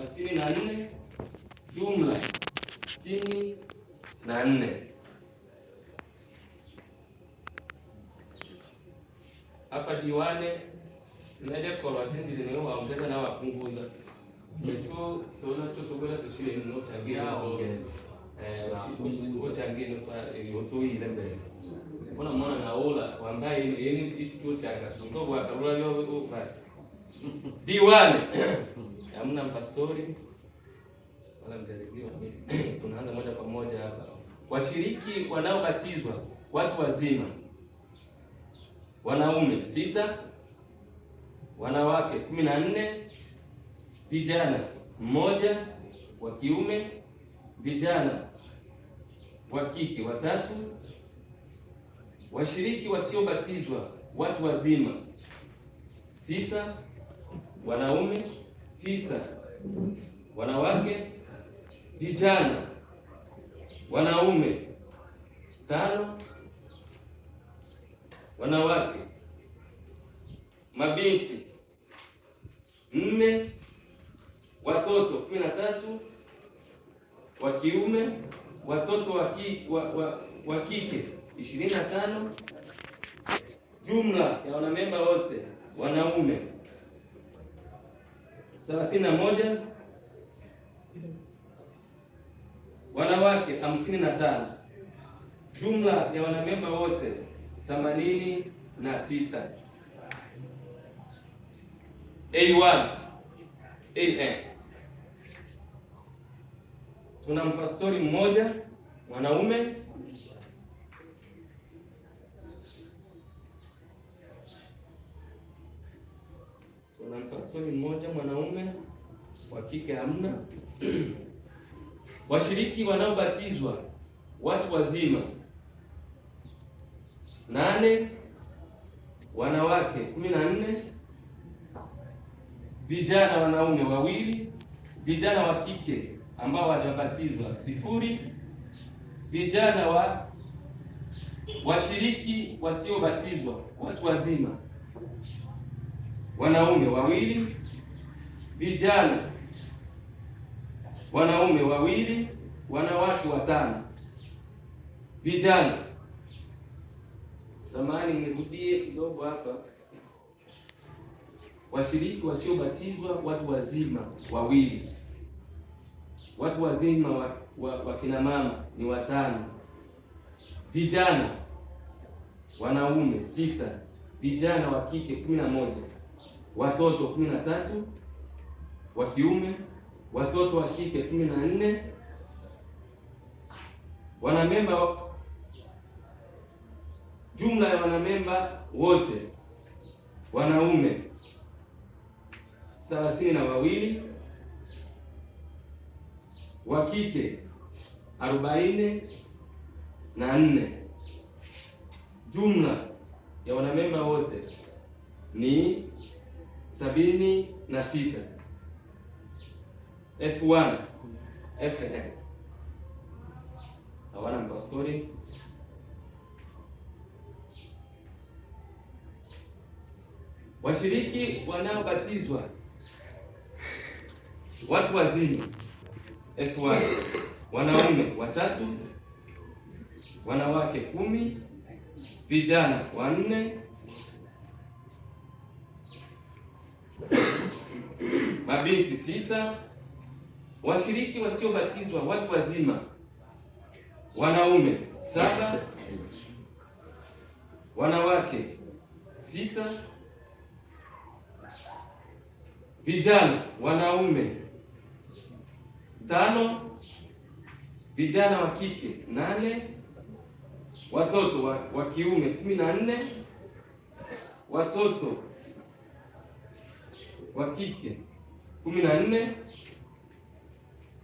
34, jumla 64. Hapa diwane naje kwa watendi ni wao waongeza na wapunguza. Yetu tuna tutogora tushire no changia ongeza. Changia kwa yoto ile mbele. Kuna mwana naola kwamba yeye si kitu changa. Ndio akabula yo basi. Diwane. Hamna mpastori wala mjaribiwa. Tunaanza moja kwa moja hapa. Washiriki wanaobatizwa watu wazima. Wanaume 6, wanawake 14, vijana 1 wa kiume, vijana wa kike 3. Washiriki wasiobatizwa watu wazima 6, wanaume 9, wanawake, vijana wanaume 5, wanawake mabinti 4, watoto 13, wa kiume, watoto wa kike 25, jumla ya wanamemba wote wanaume 31, wanawake 55, jumla ya wanamemba wote 86. A1 AN. Tuna mpastori mmoja mwanaume, wa kike hamna. Washiriki wanaobatizwa watu wazima 8, wanawake 14, vijana wanaume 2, vijana wa kike ambao hawajabatizwa 0, vijana washiriki wasiobatizwa watu wazima wanaume 2, vijana wanaume 2, wanawake 5, vijana. Samahani, nirudie kidogo hapa. Washiriki wasiobatizwa watu wazima 2, watu wazima wa kina mama ni 5, vijana wanaume 6, vijana wa kike 11, watoto 13 wa kiume, watoto wa kike 14, wanamemba, jumla ya wanamemba wote wanaume 32, wa kike 44, jumla ya wanamemba wote ni 76. F1 FN. Hawana mpastori. Washiriki wanaobatizwa watu wazima F1, wanaume 3, wanawake 10, vijana 4, mabinti 6. Washiriki wasiobatizwa watu wazima wanaume 7, wanawake 6, vijana wanaume 5, vijana wa kike 8, watoto wa kiume 14, watoto wa kike 14,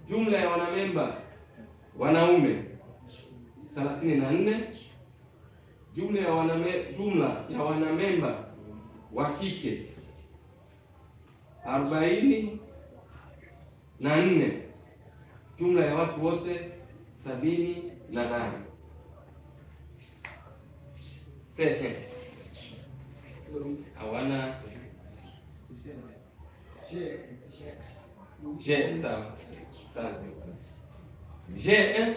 jumla ya wanamemba wanaume 34, jumla ya wanamemba wa kike 44, jumla ya watu wote 78. Sehe hawana Je, sawa. Asante. Je,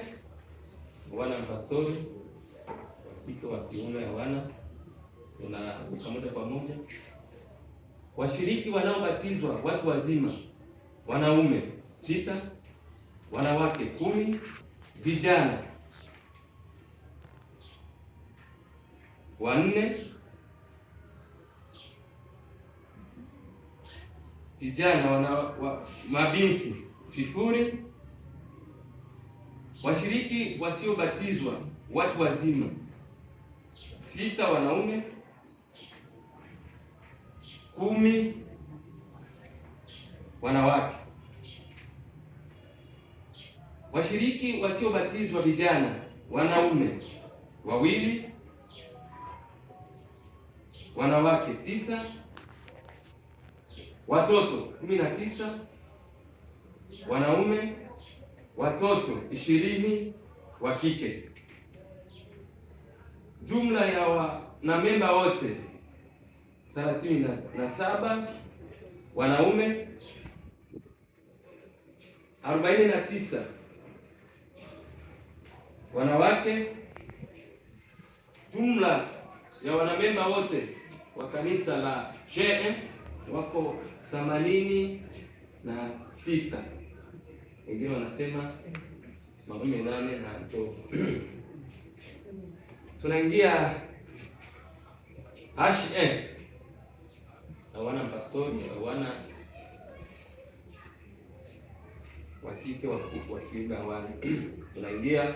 wana mpastori wa kike wa kiume hawana, tunaruka moja kwa moja. Washiriki wanaobatizwa watu wazima, wanaume 6, wanawake 10, vijana 4, mabinti 0. Washiriki wasiobatizwa watu wazima 6, wanaume 10, wanawake. Washiriki wasiobatizwa vijana, wanaume 2, wanawake 9, watoto 19, wanaume watoto 20 wa kike. Jumla ya wanamemba wote 37, wanaume 49, wanawake. Jumla ya wanamemba wote wa kanisa la JM wako 86. Wengine wanasema 8 na mtoto. Tunaingia HN. Hawana pastori, hawana wa kike wa kiume hawana. Tunaingia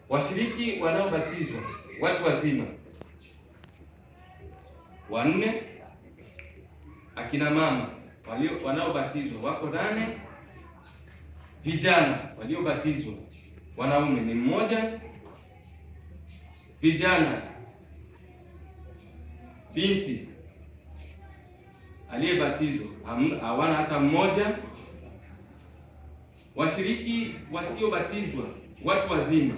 washiriki wanaobatizwa watu wazima 4, akina mama wanaobatizwa wako 8, vijana waliobatizwa wanaume ni 1, vijana binti aliyebatizwa hawana hata mmoja. Washiriki wasiobatizwa watu wazima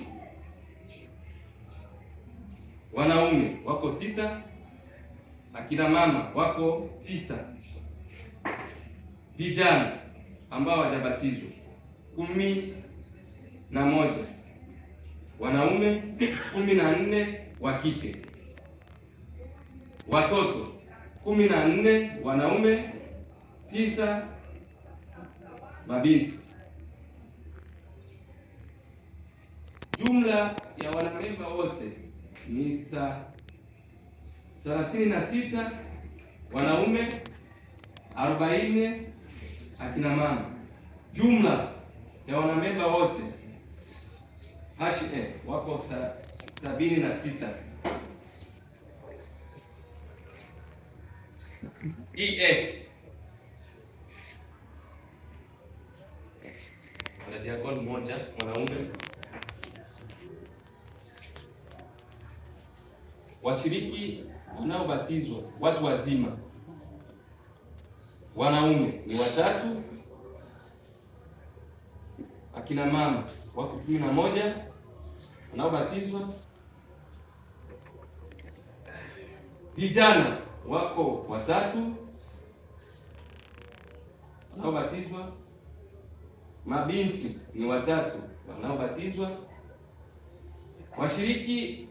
wanaume wako 6, akina mama wako 9, vijana ambao hawajabatizwa 11, wanaume 14 wa kike, watoto 14, wanaume 9, mabinti. Jumla ya wanamemba wote ni 36, wanaume 40, akina mama. Jumla ya wanamemba wote HE wako 76. EA ana diakoni mmoja mwanaume. Washiriki wanaobatizwa watu wazima wanaume ni 3, akina mama wako 11 wanaobatizwa, vijana wako 3 wanaobatizwa, mabinti ni 3 wanaobatizwa. Washiriki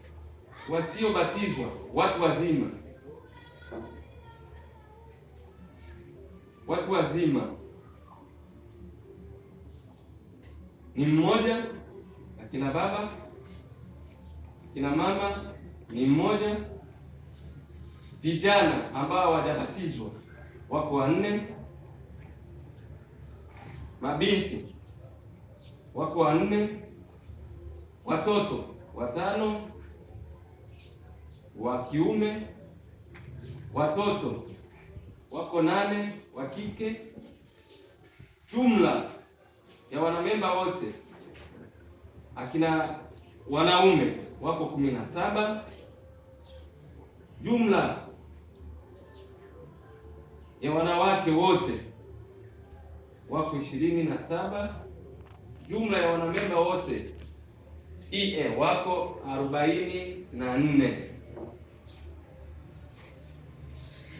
wasiobatizwa watu wazima ni 1, akina baba, akina mama ni 1, vijana ambao hawajabatizwa wako 4, mabinti wako 4, watoto 5 wa kiume, watoto wako 8 wa kike. Jumla ya wanamemba wote akina wanaume wako 17. Jumla ya wanawake wote wako 27. Jumla ya wanamemba wote EA wako 44.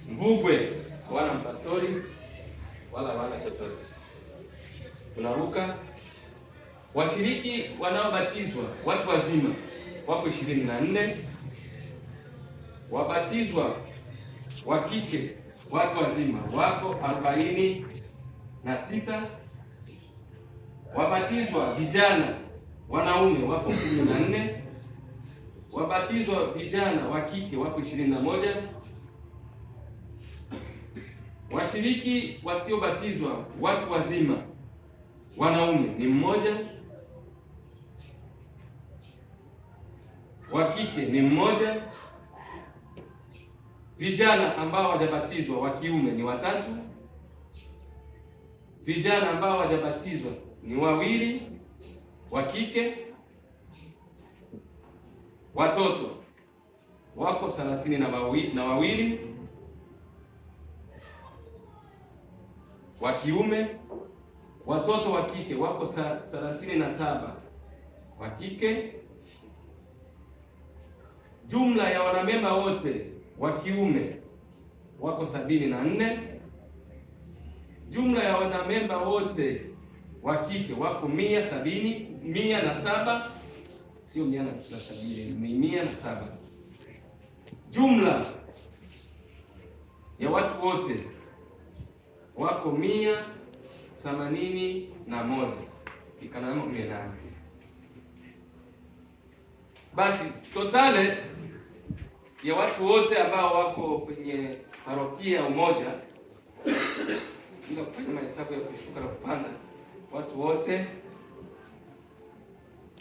Mvugwe wana mpastori wala wana chochote. tunaruka. Washiriki wanaobatizwa watu wazima wako 24. Wabatizwa wa kike watu wazima wako 46. Wabatizwa vijana wanaume wako 14. Wabatizwa vijana wa kike wako 21. Washiriki wasiobatizwa watu wazima wanaume ni 1, wa kike ni 1. Vijana ambao hawajabatizwa wa kiume ni 3. Vijana ambao hawajabatizwa ni 2 wa kike. Watoto wako 32 wa kiume. Watoto wa kike wako 37 wa kike. Jumla ya wanamemba wote wa kiume wako 74. Jumla ya wanamemba wote wa kike wako 107. Sio 170, ni 107. Jumla ya watu wote wako 181 ikanamo 8. Basi totale ya watu wote ambao wako kwenye parokia Umoja, bila kufanya mahesabu ya kushuka na kupanda, watu wote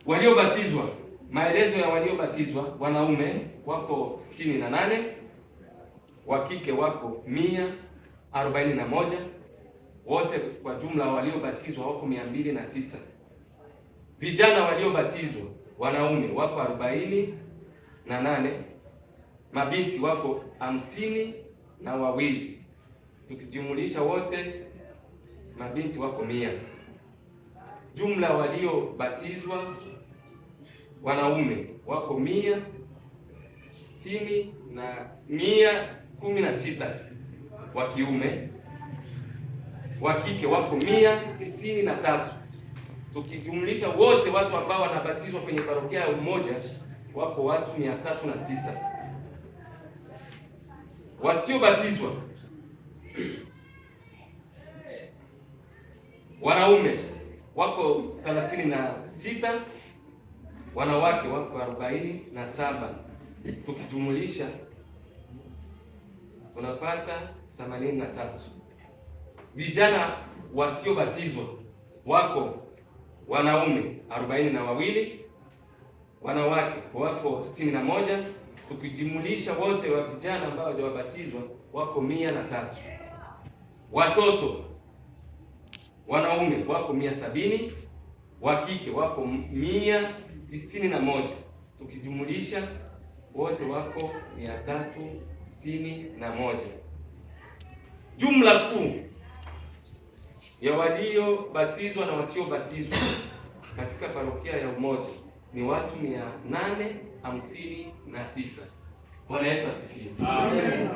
waliobatizwa, maelezo ya waliobatizwa, wanaume wako 68, wa kike wako 141, wote kwa jumla waliobatizwa wako 209. Vijana waliobatizwa wanaume wako 48, mabinti wako 52, tukijumulisha wote mabinti wako 100. Jumla waliobatizwa wanaume wako 116 wa kiume, wa kike wako 193. Tukijumlisha wote watu ambao wanabatizwa kwenye parokia ya Umoja wako watu 309. Wasiobatizwa wanaume wako 36, wanawake wako 47. Tukijumulisha tunapata 83. Vijana wasiobatizwa wako wanaume 42, wanawake wako 61. Tukijumulisha wote wa vijana ambao hawajabatizwa wako 103. Watoto wanaume wako 170, wa kike wako 191. Tukijumulisha wote wako 361. Jumla kuu ya waliobatizwa na wasiobatizwa katika parokia ya Umoja ni watu 859. Bwana Yesu asifiwe. Amen.